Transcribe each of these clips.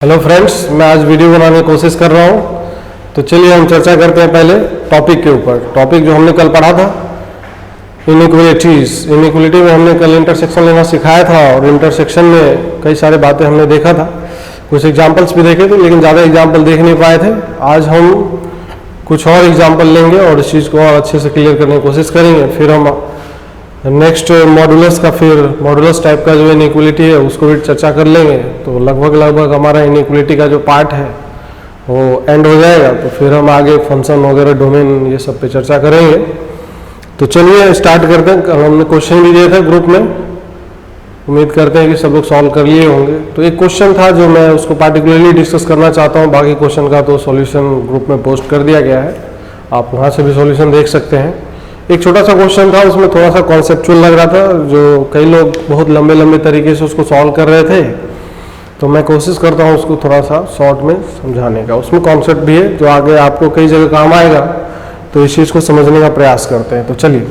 Hello friends, मैं आज video बनाने की कोशिश कर रहा हूँ। तो चलिए हम चर्चा करते हैं पहले टॉपिक के ऊपर। टॉपिक जो हमने कल पढ़ा था, इनइक्वलिटीज़। इनइक्वलिटी में हमने कल इंटरसेक्शन लेना सिखाया था और इंटरसेक्शन में कई सारे बातें हमने देखा था, कुछ एग्जाम्पल्स भी देखे थे, लेकिन ज़्यादा एग्जाम्पल देख नहीं पाए थे। आज हम कुछ और एग्जाम्पल लेंगे और इस चीज़ को और अच्छे से क्लियर करने की कोशिश करेंगे। फिर हम नेक्स्ट मॉडुलस का, फिर मॉडुलस टाइप का जो इनइक्वलिटी है उसको भी चर्चा कर लेंगे। तो लगभग हमारा इनइक्वलिटी का जो पार्ट है वो एंड हो जाएगा। तो फिर हम आगे फंक्शन वगैरह, डोमेन, ये सब पे चर्चा करेंगे। तो चलिए स्टार्ट करते हैं। हमने क्वेश्चन भी दिए थे ग्रुप में, उम्मीद करते हैं कि सब लोग सॉल्व कर लिए होंगे। तो एक क्वेश्चन था जो मैं उसको पार्टिकुलरली डिस्कस करना चाहता हूँ। बाकी क्वेश्चन का तो सॉल्यूशन ग्रुप में पोस्ट कर दिया गया है, आप वहाँ से भी सॉल्यूशन देख सकते हैं। एक छोटा सा क्वेश्चन था, उसमें थोड़ा सा कॉन्सेप्चुअल लग रहा था, जो कई लोग बहुत लंबे तरीके से उसको सॉल्व कर रहे थे। तो मैं कोशिश करता हूँ उसको थोड़ा सा शॉर्ट में समझाने का। उसमें कॉन्सेप्ट भी है जो आगे आपको कई जगह काम आएगा, तो इस चीज़ को समझने का प्रयास करते हैं। तो चलिए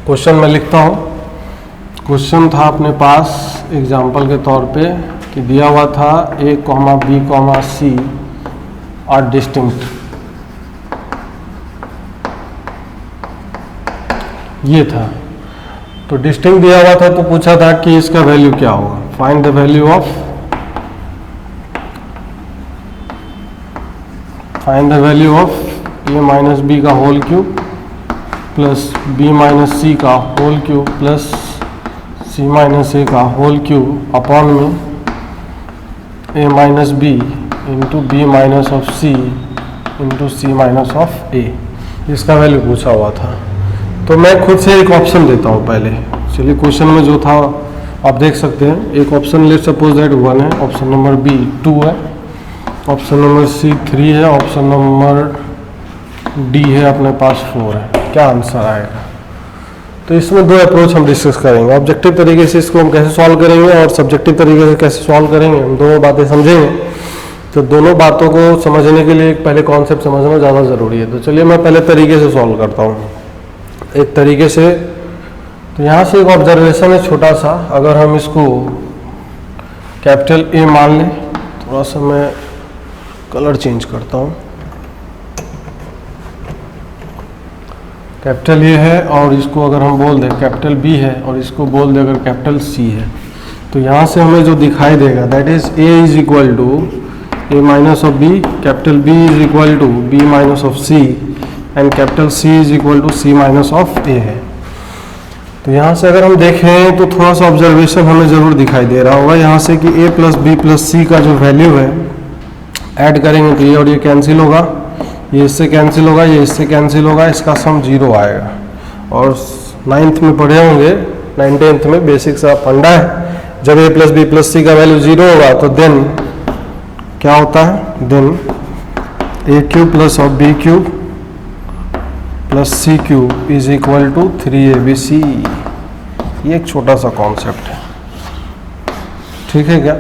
क्वेश्चन मैं लिखता हूँ। क्वेश्चन था अपने पास एग्जाम्पल के तौर पे कि दिया हुआ था A, B, C are distinct. ये था, तो डिस्टिंक्ट दिया हुआ था, तो पूछा था कि इसका वैल्यू क्या होगा। Find the value of A minus B का whole cube plus B minus C का whole cube plus C minus A का होल क्यूब अपॉन में A minus B into B minus of C into C minus of A। इसका value पूछा हुआ था। तो मैं खुद से एक ऑप्शन देता हूँ पहले। चलिए क्वेश्चन में जो था आप देख सकते हैं। एक ऑप्शन लेट सपोज दैट 1 है, ऑप्शन नंबर B 2 है, ऑप्शन नंबर C 3 है, ऑप्शन नंबर D है अपने पास 4 है। क्या आंसर आएगा? तो इसमें दो अप्रोच हम डिस्कस करेंगे। ऑब्जेक्टिव तरीके से इसको हम कैसे सॉल्व करेंगे और सब्जेक्टिव तरीके से कैसे सॉल्व करेंगे, हम दोनों बातें समझेंगे। तो दोनों बातों को समझने के लिए पहले कॉन्सेप्ट समझना ज़्यादा ज़रूरी है। तो चलिए मैं पहले तरीके से सॉल्व करता हूँ एक तरीके से। तो यहाँ से एक ऑब्जर्वेशन है छोटा सा। अगर हम इसको कैपिटल A मान लें, थोड़ा सा मैं कलर चेंज करता हूँ। कैपिटल A है और इसको अगर हम बोल दें कैपिटल B है और इसको बोल दें अगर कैपिटल C है, तो यहाँ से हमें जो दिखाई देगा that is A is equal to A minus of B, capital B is equal to B minus of C and capital C is equal to C minus of A है। तो यहाँ से अगर हम देखें तो थोड़ा सा ऑब्जर्वेशन हमें ज़रूर दिखाई दे रहा होगा यहाँ से कि A plus B plus C का जो वैल्यू है ऐड करेंगे तो ये और ये कैंसिल होगा, ये इससे कैंसिल होगा, ये इससे कैंसिल होगा, इसका सम 0 आएगा। और 9th में पढ़े होंगे, 9th 10th में बेसिक सा फंडा है। जब A plus B plus C का वैल्यू 0 होगा तो देन क्या होता है, then A cube plus of B cube plus C cube is equal to 3ABC। ये एक छोटा सा कॉन्सेप्ट है, ठीक है क्या?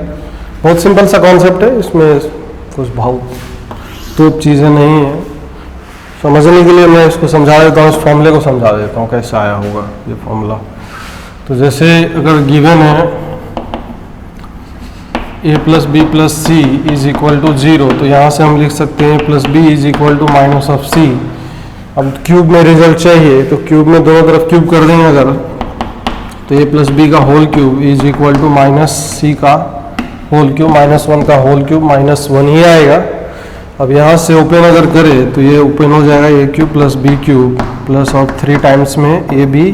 बहुत सिंपल सा कॉन्सेप्ट है, इसमें कुछ बहुत तो चीज़ें नहीं है। समझने के लिए मैं इसको समझा देता हूँ, इस फॉर्मूले को समझा देता हूँ कैसे आया होगा ये फॉर्मूला। तो जैसे अगर गिवन है A plus B plus C is equal to 0, तो यहाँ से हम लिख सकते हैं plus B is equal to minus of C। अब क्यूब में रिजल्ट चाहिए तो क्यूब में दोनों तरफ क्यूब कर देंगे अगर, तो A प्लस B का whole cube is equal to minus C का होल क्यूब, माइनस 1 का होल क्यूब, माइनस 1 ही आएगा। अब यहाँ से ओपन अगर करें तो ये ओपन हो जाएगा A cube plus B cube plus और 3 टाइम्स में AB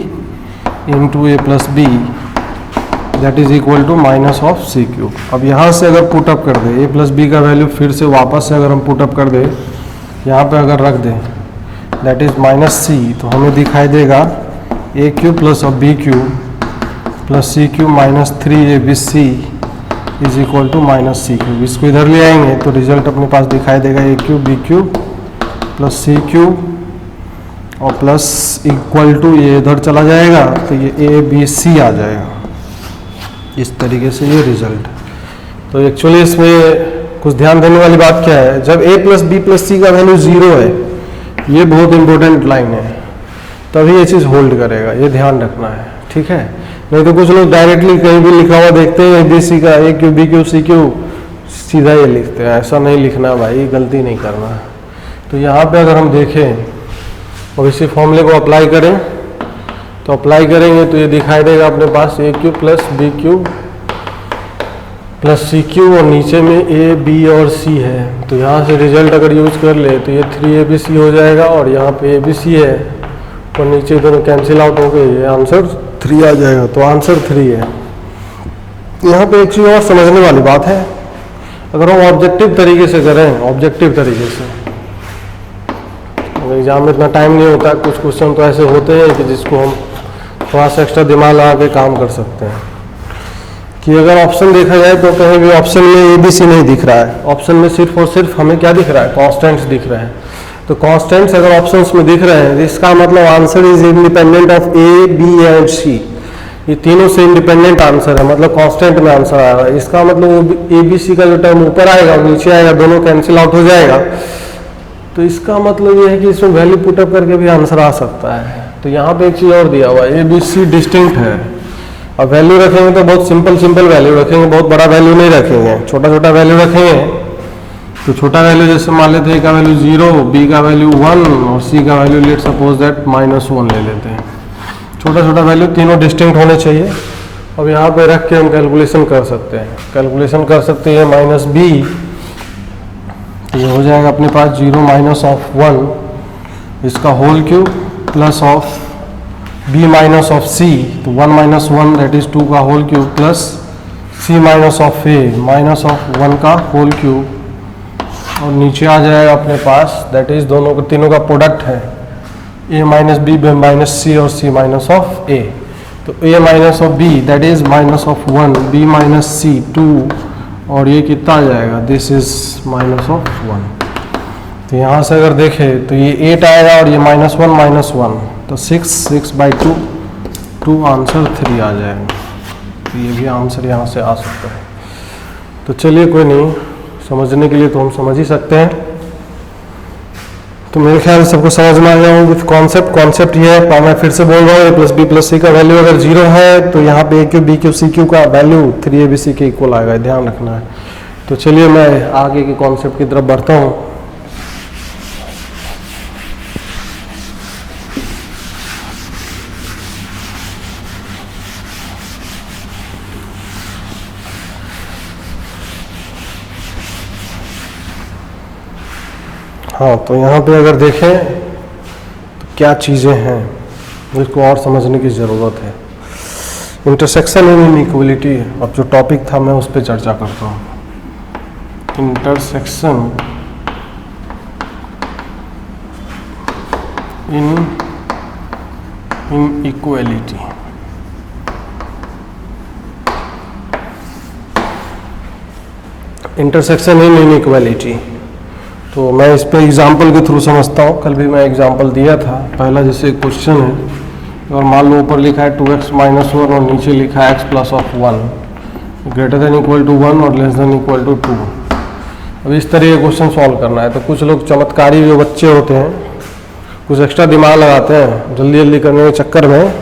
into A plus B that is equal to minus of C cube. अब यहाँ से अगर पुटअप कर दे A प्लस B का वैल्यू, फिर से वापस से अगर हम पुटअप कर दे यहाँ पे अगर रख दें दैट इज माइनस C, तो हमें दिखाई देगा A cube plus of B cube plus C cube minus 3ABC is equal to minus C cube. इसको इधर ले आएंगे तो रिजल्ट अपने पास दिखाई देगा A cube B cube plus C cube और प्लस इक्वल टू ये इधर चला जाएगा तो ये ABC आ जाएगा। इस तरीके से ये रिजल्ट। तो एक्चुअली इसमें कुछ ध्यान देने वाली बात क्या है, जब A plus B plus C का वैल्यू 0 है, ये बहुत इंपॉर्टेंट लाइन है, तभी ये चीज़ होल्ड करेगा, ये ध्यान रखना है, ठीक है। नहीं तो कुछ लोग डायरेक्टली कहीं भी लिखा हुआ देखते हैं ABC का A Q B Q C Q सीधा ये लिखते हैं, ऐसा नहीं लिखना भाई, गलती नहीं करना। तो यहाँ पे अगर हम देखें और इसी फॉर्मूले को अप्लाई करें तो अप्लाई करेंगे तो ये दिखाई देगा अपने पास A cube plus B cube plus C cube और नीचे में ए बी और सी है। तो यहाँ से रिजल्ट अगर यूज कर ले तो ये 3abc हो जाएगा और यहाँ पे abc है और नीचे दोनों कैंसिल आउट हो गए, ये आंसर 3 आ जाएगा। तो आंसर 3 है। यहाँ पे एक चीज़ और समझने वाली बात है, अगर हम ऑब्जेक्टिव तरीके से करें, ऑब्जेक्टिव तरीके से, एग्जाम में इतना टाइम नहीं होता, कुछ क्वेश्चन तो ऐसे होते हैं कि जिसको हम थोड़ा सा एक्स्ट्रा दिमाग लगा के काम कर सकते हैं। कि अगर ऑप्शन देखा जाए तो कहीं भी ऑप्शन में ABC नहीं दिख रहा है, ऑप्शन में सिर्फ और सिर्फ हमें क्या दिख रहा है, कॉन्स्टेंट्स दिख रहे हैं। तो कॉन्स्टेंट्स अगर ऑप्शंस में दिख रहे हैं इसका मतलब answer is independent of A, B and C। ये तीनों से इंडिपेंडेंट आंसर है, मतलब कांस्टेंट में आंसर आ रहा है। इसका मतलब ABC का जो टर्म ऊपर आएगा और नीचे आएगा, दोनों कैंसिल आउट हो जाएगा। तो इसका मतलब ये है कि इसमें वैल्यू पुटअप करके भी आंसर आ सकता है। तो यहाँ पे एक चीज़ और दिया हुआ है, ABC डिस्टिंक्ट है। अब वैल्यू रखेंगे तो बहुत सिंपल वैल्यू रखेंगे, बहुत बड़ा वैल्यू नहीं रखेंगे, छोटा छोटा वैल्यू रखेंगे। तो छोटा वैल्यू जैसे मान लेते हैं A का वैल्यू 0, B का वैल्यू 1 और C का वैल्यू लेट सपोज दैट -1 ले लेते हैं। छोटा छोटा वैल्यू तीनों डिस्टिंक्ट होने चाहिए। अब यहाँ पे रख के हम कैलकुलेशन कर सकते हैं, कैलकुलेशन कर सकते हैं -B, तो ये हो जाएगा अपने पास 0 माइनस ऑफ 1 इसका whole cube plus of B minus of C, तो 1 माइनस 1 दैट इज 2 का whole cube plus C minus of A minus of 1 का होल क्यूब और नीचे आ जाएगा अपने पास दैट इज दोनों को तीनों का प्रोडक्ट है A minus B, B minus C और C माइनस ऑफ A। तो A minus of B that is minus of 1, B minus C 2 और ये कितना आ जाएगा, दिस इज माइनस ऑफ 1। तो यहाँ से अगर देखें तो ये 8 आएगा और ये -1 तो 6/2 आंसर 3 आ जाएगा। तो ये भी आंसर यहाँ से आ सकता है। तो चलिए कोई नहीं, समझने के लिए तो हम समझ ही सकते हैं। तो मेरे ख्याल से सबको समझ में आ गया हूँ विथ कॉन्सेप्ट ये है। मैं फिर से बोल रहा हूँ A + B + C का वैल्यू अगर 0 है तो यहाँ पे A cube B cube C cube का वैल्यू 3abc के इक्वल आएगा, ध्यान रखना है। तो चलिए मैं आगे के कॉन्सेप्ट की तरफ बढ़ता हूँ। हाँ, तो यहाँ पे अगर देखें तो क्या चीज़ें हैं जिसको और समझने की ज़रूरत है। इंटरसेक्शन इन इनइक्वलिटी, अब जो टॉपिक था मैं उस पर चर्चा करता हूँ। इंटरसेक्शन इन इनइक्वलिटी। इंटरसेक्शन इन इनइक्वलिटी तो मैं इस पे एग्जाम्पल के थ्रू समझता हूँ। कल भी मैं एग्जाम्पल दिया था। पहला जैसे क्वेश्चन है और मान लो ऊपर लिखा है 2x - 1 और नीचे लिखा है x + 1 greater than equal to 1 और लेस देन इक्वल टू 2। अब इस तरह का क्वेश्चन सॉल्व करना है। तो कुछ लोग चमत्कारी जो बच्चे होते हैं कुछ एक्स्ट्रा दिमाग लगाते हैं, जल्दी जल्दी करने के चक्कर में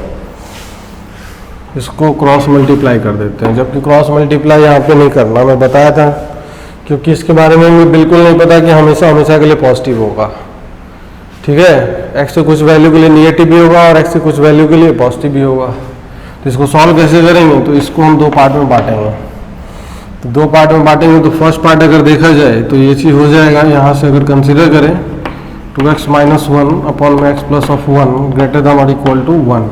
इसको क्रॉस मल्टीप्लाई कर देते हैं, जबकि क्रॉस मल्टीप्लाई यहाँ पे नहीं करना, मैं बताया था। क्योंकि इसके बारे में मुझे बिल्कुल नहीं पता कि हमेशा के लिए पॉजिटिव होगा, ठीक है। x से कुछ वैल्यू के लिए निगेटिव भी होगा और x से कुछ वैल्यू के लिए पॉजिटिव भी होगा। तो इसको सॉल्व कैसे करेंगे, तो इसको हम 2 पार्ट में बांटेंगे। तो 2 पार्ट में बांटेंगे तो फर्स्ट पार्ट अगर देखा जाए तो ये चीज़ हो जाएगा, यहाँ से अगर कंसिडर करें 2x - 1 अपॉन में x + 1 ग्रेटर देन और इक्वल टू 1,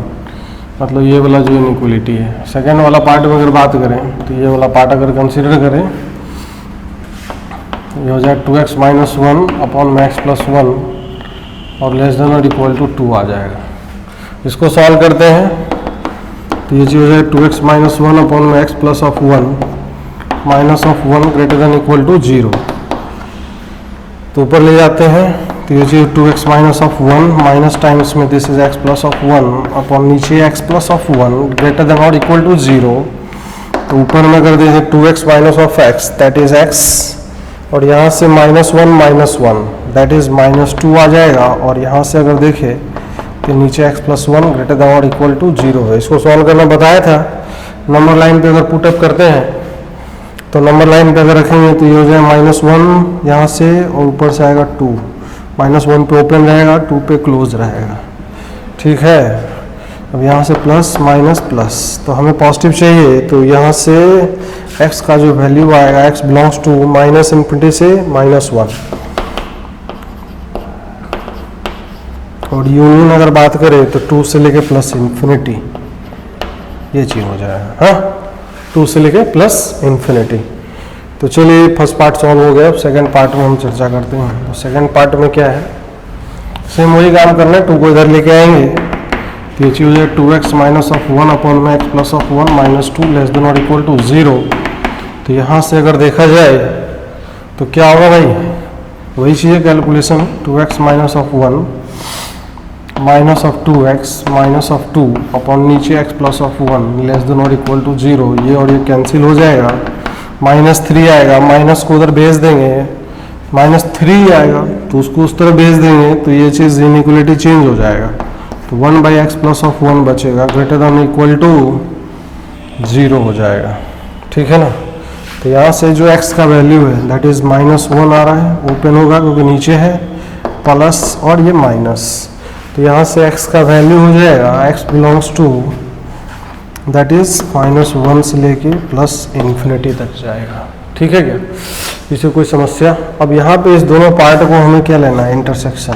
मतलब ये वाला जो इनइक्वलिटी है। सेकेंड वाला पार्ट में अगर बात करें तो ये वाला पार्ट अगर कंसिडर करें ये हो जाए 2x - 1 अपॉन में x + 1 और लेस देन और इक्वल टू 2 आ जाएगा। इसको सॉल्व करते हैं तो ये चीज़ हो जाए 2x - 1 अपॉन में x + 1 greater than equal to 0। तो ऊपर ले जाते हैं तो ये चीज़ 2x - 1 माइनस टाइम्स में दिस इज x + 1 अपॉन नीचे x + 1 ग्रेटर देन और इक्वल टू 0। तो ऊपर में कर देंगे 2x - x that is x और यहाँ से -1 दैट इज -2 आ जाएगा। और यहाँ से अगर देखें तो नीचे x + 1 ग्रेटर देन और इक्वल टू 0 है। इसको सॉल्व करना बताया था। नंबर लाइन पे अगर पुटअप करते हैं तो नंबर लाइन पे अगर रखेंगे तो ये हो जाए -1 यहाँ से और ऊपर से आएगा 2, -1 पे ओपन रहेगा, 2 पे क्लोज रहेगा। ठीक है, अब यहाँ से प्लस माइनस प्लस, तो हमें पॉजिटिव चाहिए, तो यहाँ से x का जो वैल्यू आएगा x बिलोंग्स टू -∞ से -1, और यूनियन अगर बात करें तो 2 से लेके +∞, ये चीज हो जाएगा। हाँ, 2 से लेके +∞। तो चलिए फर्स्ट पार्ट सॉल्व हो गया। अब सेकंड पार्ट में हम चर्चा करते हैं। तो सेकंड पार्ट में क्या है, सेम वही काम करना है, 2 को इधर लेके आएंगे तो ये चीज हो जाए 2x -1 अपॉन में x +1 -2 लेस देन और इक्वल टू 0। तो यहाँ से अगर देखा जाए तो क्या होगा भाई, वही चीज़ है कैलकुलेशन, 2x -1 -2 अपॉन नीचे x +1 लेस देन और इक्वल टू 0, ये और ये कैंसिल हो जाएगा, -3 आएगा, माइनस को उधर भेज देंगे, -3 आएगा तो उसको उस तरह भेज देंगे तो ये चीज़ इनइक्वलिटी चेंज हो जाएगा। तो 1/x +1 बचेगा, ग्रेटर देन इक्वल टू 0 हो जाएगा। ठीक है ना। तो यहाँ से जो x का वैल्यू है दैट इज़ -1 आ रहा है, ओपन होगा क्योंकि नीचे है प्लस और ये माइनस, तो यहाँ से x का वैल्यू हो जाएगा x belongs to that is -1 से लेके +∞ तक जाएगा। ठीक है क्या, इसे कोई समस्या। अब यहाँ पे इस दोनों पार्ट को हमें क्या लेना है, इंटरसेक्शन,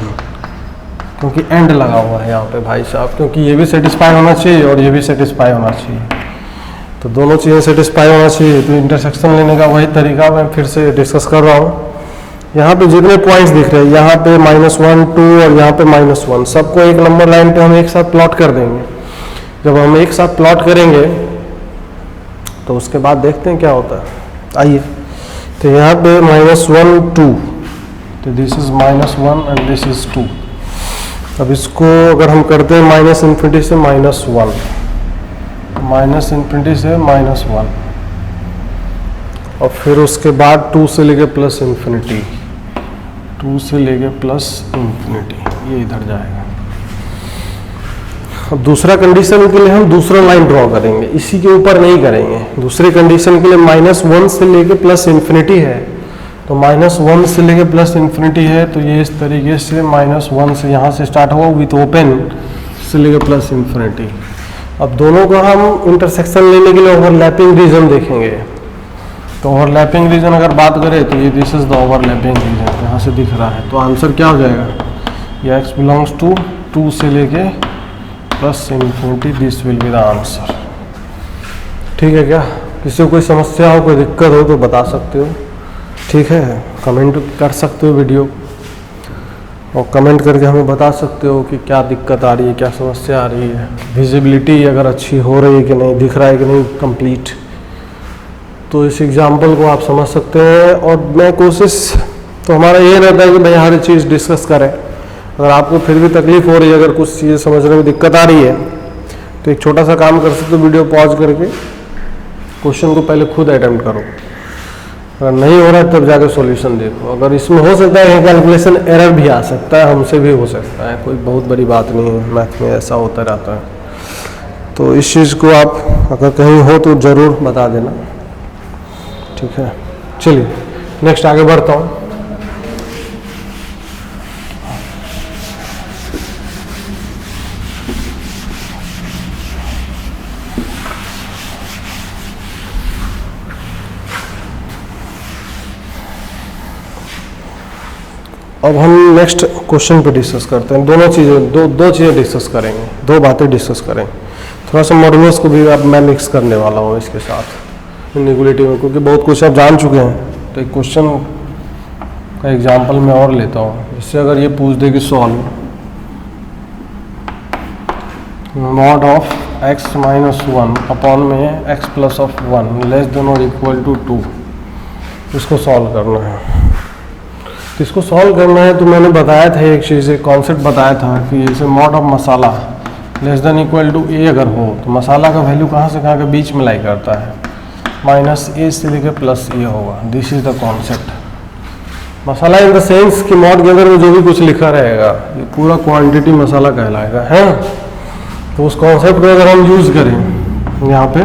क्योंकि एंड लगा हुआ है यहाँ पे भाई साहब, क्योंकि ये भी सेटिस्फाई होना चाहिए और ये भी सेटिस्फाई होना चाहिए, तो दोनों चीज़ें सेटिस्फाई होना चाहिए। तो इंटरसेक्शन लेने का वही तरीका मैं फिर से डिस्कस कर रहा हूँ। यहाँ पे जितने पॉइंट्स दिख रहे हैं, यहाँ पे -1, 2 और यहाँ पे -1, सबको एक नंबर लाइन पे हम एक साथ प्लॉट कर देंगे। जब हम एक साथ प्लॉट करेंगे तो उसके बाद देखते हैं क्या होता है। आइए, तो यहाँ पे -1, 2, तो this is -1 and this is 2। अब इसको अगर हम करते हैं -∞ से -1, -∞ से -1, और फिर उसके बाद 2 से लेके +∞, 2 से लेके +∞, ये इधर जाएगा। अब दूसरा कंडीशन के लिए हम दूसरा लाइन ड्रॉ करेंगे, इसी के ऊपर नहीं करेंगे। दूसरे कंडीशन के लिए -1 से लेके +∞ है, तो -1 से लेके +∞ है, तो ये इस तरीके से -1 से यहाँ से स्टार्ट हुआ विथ ओपन से लेके +∞। अब दोनों को हम इंटरसेक्शन लेने के लिए ओवरलैपिंग रीजन देखेंगे। तो ओवरलैपिंग रीजन अगर बात करें तो ये this is the overlapping region, यहाँ से दिख रहा है। तो आंसर क्या हो जाएगा, ये x बिलोंग्स टू 2 से लेके +∞, this will be the answer. ठीक है क्या, किसी को कोई समस्या हो, कोई दिक्कत हो तो बता सकते हो। ठीक है, कमेंट कर सकते हो वीडियो, और कमेंट करके हमें बता सकते हो कि क्या दिक्कत आ रही है, क्या समस्या आ रही है, विजिबिलिटी अगर अच्छी हो रही है कि नहीं, दिख रहा है कि नहीं कंप्लीट। तो इस एग्जाम्पल को आप समझ सकते हैं। और मैं कोशिश तो हमारा ये रहता है कि भाई हर चीज़ डिस्कस करें। अगर आपको फिर भी तकलीफ हो रही है, अगर कुछ चीज़ें समझने में दिक्कत आ रही है, तो एक छोटा सा काम कर सकते हो, वीडियो पॉज करके क्वेश्चन को पहले खुद अटेम्प्ट करो। अगर नहीं हो रहा है तब जाकर सॉल्यूशन देखो। अगर इसमें हो सकता है कैलकुलेशन एरर भी आ सकता है, हमसे भी हो सकता है, कोई बहुत बड़ी बात नहीं है, मैथ में ऐसा होता रहता है। तो इस चीज़ को आप अगर कहीं हो तो ज़रूर बता देना। ठीक है, चलिए नेक्स्ट आगे बढ़ता हूँ। अब हम नेक्स्ट क्वेश्चन पे डिस्कस करते हैं। दोनों चीज़ें दो चीज़ें डिस्कस करेंगे, दो बातें डिस्कस करेंगे। थोड़ा सा मॉडुलस को भी अब मैं मिक्स करने वाला हूँ इसके साथ इनइक्वालिटी में, क्योंकि बहुत कुछ आप जान चुके हैं। तो एक क्वेश्चन का एग्जांपल मैं और लेता हूँ। इससे अगर ये पूछ दे कि solve mod of x - 1 upon में x +1 लेस देन और इक्वल टू 2, इसको सॉल्व करना है। इसको सॉल्व करना है तो मैंने बताया था एक चीज़, एक कॉन्सेप्ट बताया था कि जैसे मॉड ऑफ मसाला less than equal to a अगर हो तो मसाला का वैल्यू कहाँ से कहाँ के बीच में लाई करता है, -a से लेकर +a होगा। This is the concept. Masala in the sense कि मॉड के अंदर में जो भी कुछ लिखा रहेगा ये पूरा क्वांटिटी मसाला कहलाएगा, है। तो उस कॉन्सेप्ट को अगर हम यूज़ करें यहाँ पे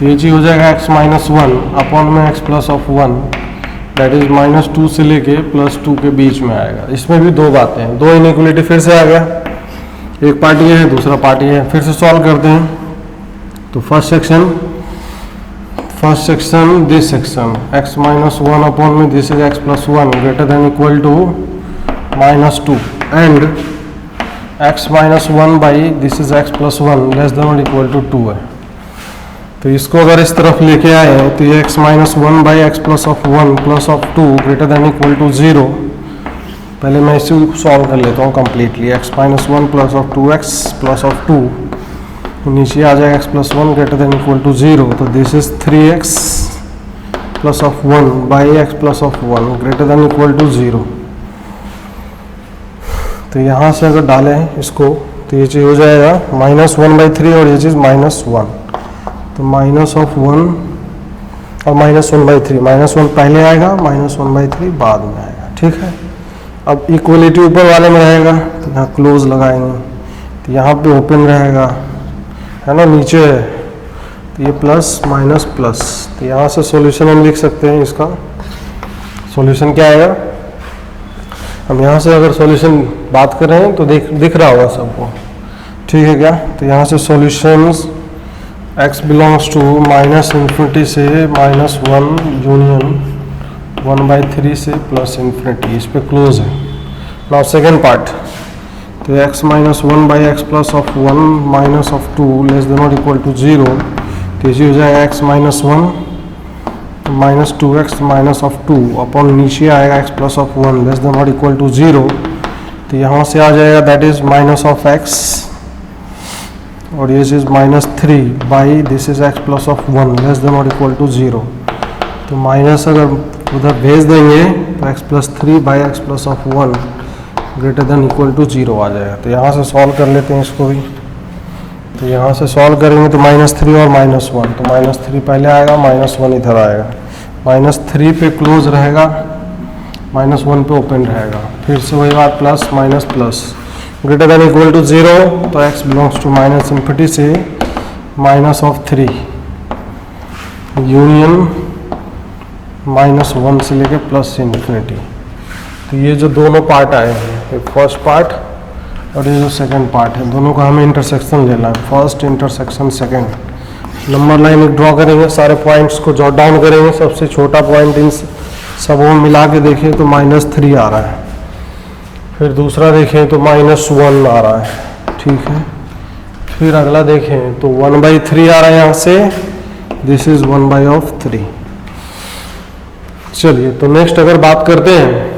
तो ये चीज़ हो जाएगा x माइनस वन अपॉन में x plus of one, that is -2 से लेके +2 के बीच में आएगा। इसमें भी दो बातें हैं, दो इनइक्वलिटी फिर से आ गया, एक पार्ट ये है दूसरा पार्ट ये है। फिर से सॉल्व करते हैं। तो first section this section x minus one upon में this is x plus one greater than equal to -2 and x minus one by this is x plus one less than और equal to 2 है। तो इसको अगर इस तरफ लेके आए तो ये x minus one by x plus of one plus of 2 greater than equal to 0। पहले मैं इसे सॉल्व कर लेता हूँ completely. x minus one plus of 2x plus of 2 नीचे आ जाएगा x plus one greater than equal to 0। तो this is 3x plus of one by x plus of one greater than equal to 0। तो यहाँ से अगर डालें इसको तो ये चीज़ हो जाएगा -1/3 और ये चीज़ -1। तो माइनस ऑफ वन और -1/3, -1 पहले आएगा, -1/3 बाद में आएगा। ठीक है, अब इक्वलिटी ऊपर वाले में रहेगा तो यहाँ क्लोज लगाएंगे, तो यहाँ पे ओपन रहेगा, है ना, नीचे है तो ये प्लस माइनस प्लस। तो यहाँ से सॉल्यूशन हम लिख सकते हैं। इसका सॉल्यूशन क्या आएगा, हम यहाँ से अगर सॉल्यूशन बात कर रहे हैं तो दिख रहा होगा सबको, ठीक है क्या। तो यहाँ से सॉल्यूशंस x बिलोंग्स टू -∞ से -1 यूनियन 1/3 से +∞, इस पे क्लोज है। नाउ सेकेंड पार्ट, तो x minus one by x plus of one minus of 2 less than और इक्वल टू 0। तो इसी हो जाएगा x minus one minus 2x minus of 2 upon नीचे आएगा x plus of one less than और equal to 0। तो यहाँ से आ जाएगा that is minus of x और ये चीज़ -3 by this is x plus of one less than और इक्वल टू 0। तो माइनस अगर उधर भेज देंगे तो x plus 3 by x plus of one greater than equal to 0 आ जाएगा। तो यहाँ से सॉल्व कर लेते हैं इसको भी। तो यहाँ से सॉल्व करेंगे तो -3 और -1, तो -3 पहले आएगा, -1 इधर आएगा, -3 पे क्लोज रहेगा, -1 पे ओपन रहेगा। फिर से वही बात, plus minus plus greater than equal to 0। तो x बिलोंग्स टू -∞ से -3 यूनियन -1 से लेके +∞। तो ये जो दोनों पार्ट आए हैं, ये फर्स्ट पार्ट और ये जो सेकंड पार्ट है, दोनों का हमें इंटरसेक्शन लेना है। First intersection second, number line एक ड्रॉ करेंगे, सारे पॉइंट्स को जॉट डाउन करेंगे। सबसे छोटा पॉइंट इन सबों मिला के देखें तो -3 आ रहा है, फिर दूसरा देखें तो -1 आ रहा है, ठीक है। फिर अगला देखें तो 1/3 आ रहा है यहाँ से, दिस इज 1/3। चलिए, तो नेक्स्ट अगर बात करते हैं,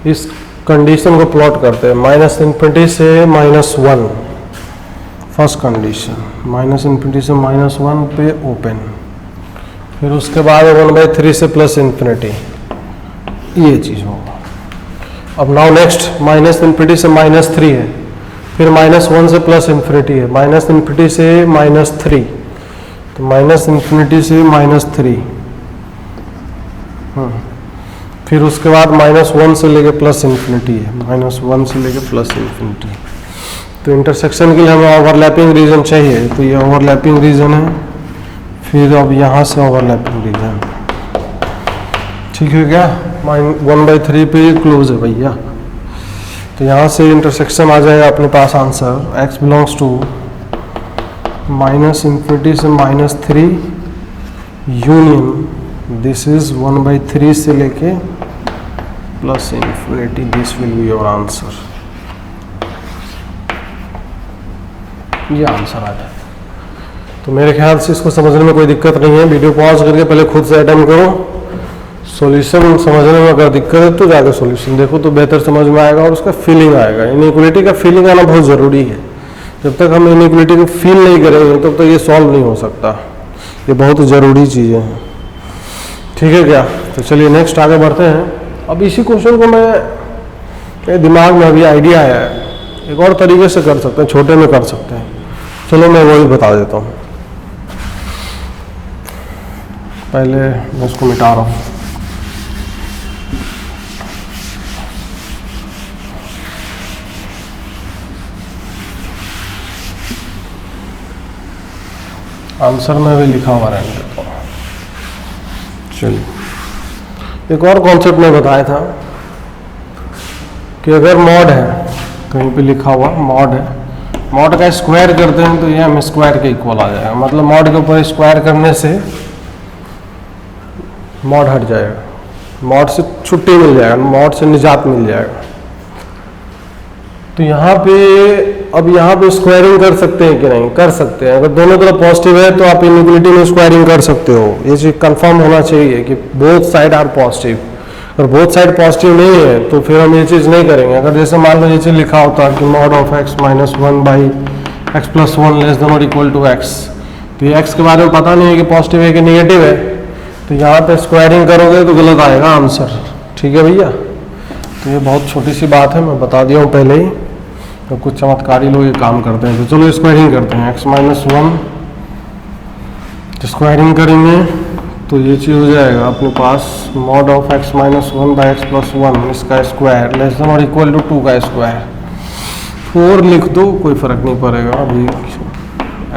इस कंडीशन को प्लॉट करते हैं, -∞ से -1 फर्स्ट कंडीशन, -∞ से -1 पे ओपन, फिर उसके बाद 1/3 से +∞, ये चीज़ होगा। अब नाउ नेक्स्ट -∞ से -3 है, फिर -1 से +∞ है, -∞ से -3, तो -∞ से -3, फिर उसके बाद -1 से लेके +∞ है, -1 से लेके +∞। तो इंटरसेक्शन के लिए हमें ओवरलैपिंग रीजन चाहिए, तो ये ओवरलैपिंग रीजन है। फिर अब यहाँ से ओवरलैपिंग रीजन, ठीक है क्या, 1/3 पे क्लोज है भैया। तो यहाँ से इंटरसेक्शन आ जाएगा अपने पास आंसर, x बिलोंग्स टू -∞ से -3 यूनियन दिस इज 1/3 से लेके +∞, this will be your answer. ये आंसर आ जाए। तो मेरे ख्याल से इसको समझने में कोई दिक्कत नहीं है। वीडियो पॉज करके पहले खुद से अटेम्प्ट करो, सॉल्यूशन समझने में अगर दिक्कत है तो जाकर सॉल्यूशन देखो, तो बेहतर समझ में आएगा और उसका फीलिंग आएगा। इनइक्वलिटी का फीलिंग आना बहुत ज़रूरी है। जब तक हम इनइक्वलिटी को फील नहीं करेंगे तब तक ये सॉल्व नहीं हो सकता। ये बहुत ज़रूरी चीज़ें हैं, ठीक है क्या। तो चलिए नेक्स्ट आगे बढ़ते हैं। अब इसी क्वेश्चन को मेरे दिमाग में अभी आइडिया आया है, एक और तरीके से कर सकते हैं, छोटे में कर सकते हैं। चलो मैं वही बता देता हूँ। पहले मैं इसको मिटा रहा हूँ। आंसर में भी लिखा हुआ रहने देता हूँ। चलिए एक और कॉन्सेप्ट मैं बताया था कि अगर मॉड है, कहीं पे लिखा हुआ मॉड है, मॉड का स्क्वायर करते हैं तो ये एम स्क्वायर के इक्वल आ जाएगा। मतलब मॉड के ऊपर स्क्वायर करने से मॉड हट जाएगा, मॉड से छुट्टी मिल जाएगा, मॉड से निजात मिल जाएगा। तो यहाँ पे अब यहाँ पे स्क्वायरिंग कर सकते हैं कि नहीं? कर सकते हैं। अगर दोनों तरफ पॉजिटिव है तो आप इनइक्वालिटी में स्क्वायरिंग कर सकते हो। ये चीज कंफर्म होना चाहिए कि बोथ साइड आर पॉजिटिव। अगर बोथ साइड पॉजिटिव नहीं है तो फिर हम ये चीज़ नहीं करेंगे। अगर जैसे मान लो ये चीज़ लिखा होता कि mod of x minus one by x plus one less than और इक्वल टू एक्स, तो ये x के बारे में पता नहीं है कि पॉजिटिव है कि नेगेटिव है, तो यहाँ पे स्क्वायरिंग करोगे तो गलत आएगा आंसर। ठीक है भैया, तो ये बहुत छोटी सी बात है, मैं बता दिया हूँ पहले ही। तो कुछ चमत्कारी लोग ये काम करते हैं। तो चलो स्क्वायरिंग करते हैं। x माइनस वन स्क्वायरिंग करेंगे तो ये चीज़ हो जाएगा अपने पास mod of x minus one by x plus one इसका स्क्वायर लेस देन और इक्वल टू टू का स्क्वायर। 4 लिख दो, कोई फर्क नहीं पड़ेगा। अभी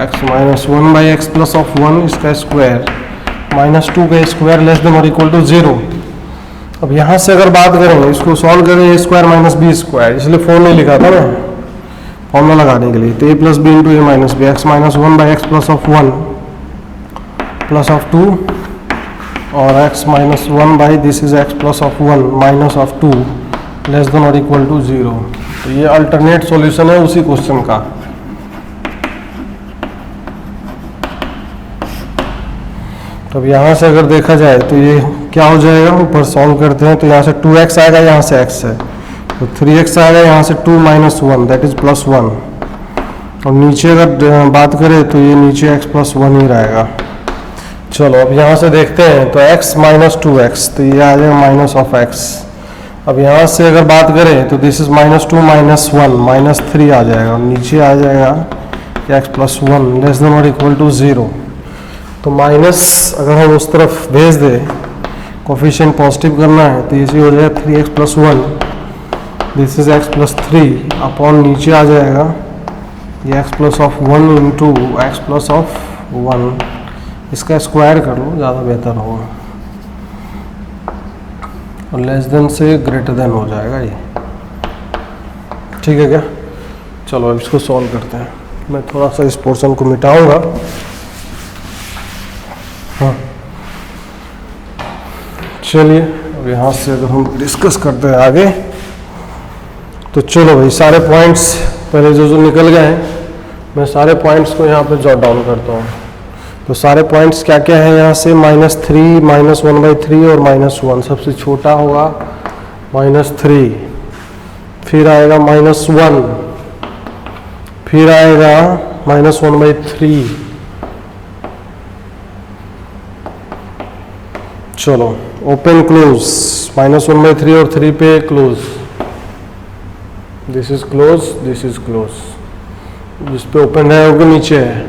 x minus one by x plus of one इसका स्क्वायर माइनस टू का स्क्वायर लेस देन और इक्वल टू 0। अब यहाँ से अगर बात करें, इसको सॉल्व करें, ए स्क्वायर माइनस बी स्क्वायर, इसलिए 4 नहीं लिखा था ना फॉर्मूला लगाने के लिए। तो A plus B into A minus B, x minus one by x plus of one plus of two, और x minus one by this is x plus of one minus of two less than और equal to 0। तो ये alternate solution है उसी question का। तो अब यहाँ से अगर देखा जाए तो ये क्या हो जाएगा, ऊपर सॉल्व करते हैं तो यहाँ से 2x आएगा, यहाँ से x है तो 3x आएगा, यहाँ से 2 minus one that is plus one, और नीचे अगर बात करें तो ये नीचे x प्लस वन ही रहेगा। चलो अब यहाँ से देखते हैं तो x माइनस टू एक्स, तो ये आ जाएगा माइनस ऑफ x। अब यहाँ से अगर बात करें तो this is minus two minus one minus three आ जाएगा, और नीचे आ जाएगा x plus one less than और इक्वल टू 0। तो माइनस अगर हम उस तरफ भेज दें, कोफिशिएंट पॉजिटिव करना है तो ये हो जाएगा 3x plus one, this is x plus three upon नीचे आ जाएगा ये x plus of one into x plus of one, इसका स्क्वायर कर लो ज़्यादा बेहतर होगा, और लेस देन से ग्रेटर देन हो जाएगा ये। ठीक है क्या? चलो अब इसको सॉल्व करते हैं। मैं थोड़ा सा इस पोर्शन को मिटाऊंगा। हाँ चलिए अब यहाँ से अगर हम डिस्कस करते हैं आगे, तो चलो भाई सारे पॉइंट्स पहले जो जो निकल गए हैं मैं सारे पॉइंट्स को यहाँ पे जॉट डाउन करता हूँ। तो सारे पॉइंट्स क्या क्या है यहाँ से, minus three, minus one by three और माइनस वन। सबसे छोटा होगा माइनस थ्री, फिर आएगा माइनस वन, फिर आएगा माइनस वन बाई थ्री। चलो open close, minus one by three और थ्री पे close, this is close, this is close. जिस पे ओपन है वो नीचे है।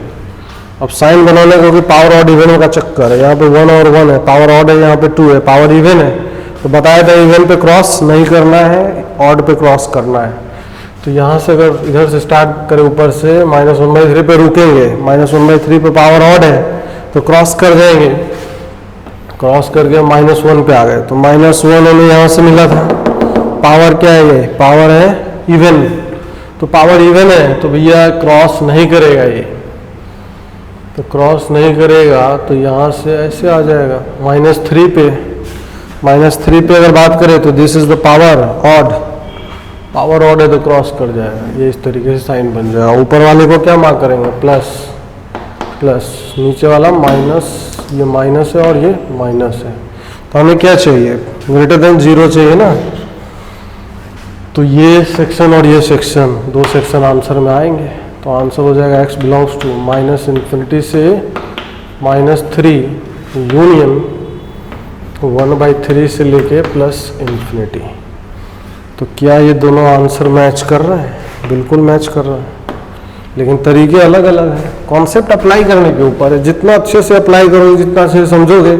अब साइन बनाने का भी पावर ऑड इवन का चक्कर है, यहाँ पे वन और वन है, पावर ऑड है, यहाँ पे टू है, पावर इवन है। तो बताया था इवन पे क्रॉस नहीं करना है, ऑड पे क्रॉस करना है। तो यहाँ से अगर इधर से स्टार्ट करें ऊपर से माइनस वन बाई थ्री पे रुकेंगे, माइनस वन बाई थ्री पे पावर ऑड है तो क्रॉस कर जाएंगे, क्रॉस करके माइनस वन पे आ गए। तो माइनस वन हमें यहाँ से मिला था, पावर क्या है ये, पावर है इवन। तो पावर इवन है तो भैया क्रॉस नहीं करेगा ये, तो क्रॉस नहीं करेगा तो यहाँ से ऐसे आ जाएगा माइनस थ्री पे। माइनस थ्री पे अगर बात करें तो this is the power odd, power odd है तो क्रॉस कर जाएगा, ये इस तरीके से साइन बन जाएगा। ऊपर वाले को क्या मार्क करेंगे, प्लस प्लस, नीचे वाला माइनस, ये माइनस है और ये माइनस है। तो हमें क्या चाहिए, ग्रेटर देन जीरो चाहिए ना। तो ये सेक्शन और ये सेक्शन, दो सेक्शन आंसर में आएंगे। तो आंसर हो जाएगा x belongs to minus infinity से minus three union one by three से लेके प्लस इन्फिनिटी। तो क्या ये दोनों आंसर मैच कर रहे हैं? बिल्कुल मैच कर रहे हैं, लेकिन तरीके अलग अलग हैं। कॉन्सेप्ट अप्लाई करने के ऊपर है, जितना अच्छे से अप्लाई करोगे, जितना अच्छे से समझोगे,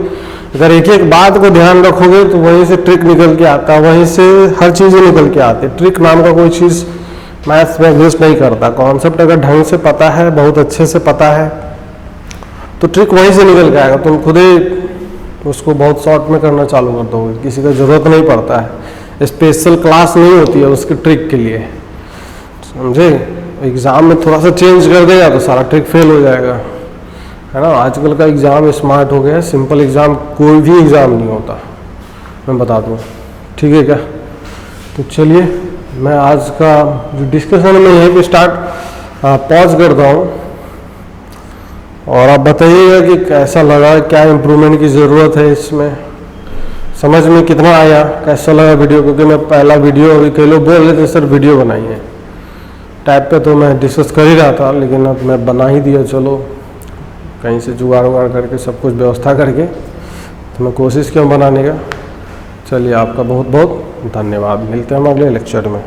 अगर एक एक बात को ध्यान रखोगे तो वहीं से ट्रिक निकल के आता है, वहीं से हर चीज़ें निकल के आती है। ट्रिक नाम का कोई चीज़ मैथ्स में एग्जिस्ट नहीं करता। कॉन्सेप्ट अगर ढंग से पता है, बहुत अच्छे से पता है, तो ट्रिक वहीं से निकल के आएगा, तुम खुद ही उसको बहुत शॉर्ट में करना चालू कर दोगे, किसी का ज़रूरत नहीं पड़ता है, स्पेशल क्लास नहीं होती है उसके ट्रिक के लिए, समझे। एग्ज़ाम में थोड़ा सा चेंज कर देगा तो सारा ट्रिक फेल हो जाएगा, है ना। आजकल का एग्ज़ाम स्मार्ट हो गया है, सिंपल एग्ज़ाम कोई भी एग्ज़ाम नहीं होता, मैं बता दूँ, ठीक है क्या। तो चलिए मैं आज का जो डिस्कशन है मैं यहीं पे पॉज करता हूँ, और आप बताइएगा कि कैसा लगा, क्या इम्प्रूवमेंट की ज़रूरत है इसमें, समझ में कितना आया, कैसा लगा वीडियो। क्योंकि मैं पहला वीडियो, अभी कई लोग बोल रहे थे सर वीडियो बनाइए टाइप पे, तो मैं डिस्कस कर ही रहा था, लेकिन अब मैं बना ही दिया, चलो कहीं से जुगाड़ उगाड़ करके सब कुछ व्यवस्था करके, तो मैं कोशिश किया बनाने का। चलिए आपका बहुत बहुत धन्यवाद, मिलते हैं हम अगले लेक्चर में।